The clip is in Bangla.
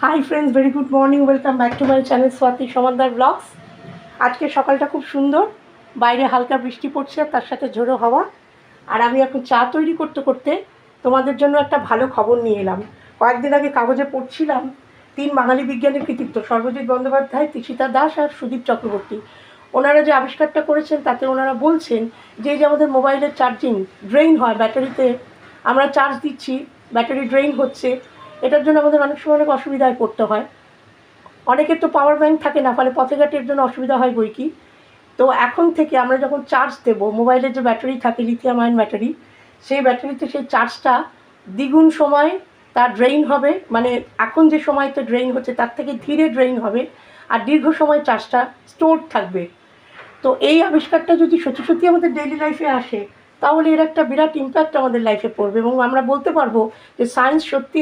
High friends, very good morning, welcome back to my channel Swati Samaddar blogs. আজকে সকালটা খুব সুন্দর, বাইরে হালকা বৃষ্টি পড়ছে আর তার সাথে ঝোড়ো হাওয়া। আর আমি এখন চা তৈরি করতে করতে তোমাদের জন্য একটা ভালো খবর নিয়ে এলাম। কয়েকদিন আগে কাগজে পড়ছিলাম 3 বাঙালি বিজ্ঞানীর কৃতিত্ব, সর্বজিৎ বন্দ্যোপাধ্যায়, তিশিতা দাস আর সুদীপ চক্রবর্তী। ওনারা যে আবিষ্কারটা করেছেন তাতে ওনারা বলছেন যে আমাদের মোবাইলের চার্জিং ড্রেইন হয়, ব্যাটারিতে আমরা চার্জ দিচ্ছি, ব্যাটারি ড্রেইন হচ্ছে, এটার জন্য আমাদের অনেক সময় অনেক অসুবিধায় পড়তে হয়। অনেকের তো পাওয়ার ব্যাংক থাকে না, ফলে পথে ঘাটের জন্য অসুবিধা হয় বই কি। তো এখন থেকে আমরা যখন চার্জ দেবো, মোবাইলের যে ব্যাটারি থাকে লিথিয়াম আয়ন ব্যাটারি, সেই ব্যাটারিতে সেই চার্জটা দ্বিগুণ সময় তার ড্রেইন হবে, মানে এখন যে সময়তে ড্রেইন হচ্ছে তার থেকে ধীরে ড্রেইন হবে আর দীর্ঘ সময় চার্জটা স্টোর থাকবে। তো এই আবিষ্কারটা যদি সত্যি সত্যি আমাদের ডেইলি লাইফে আসে, তাহলে এর একটা বিরাট ইম্প্যাক্ট আমাদের লাইফে পড়বে এবং আমরা বলতে পারবো যে সায়েন্স সত্যি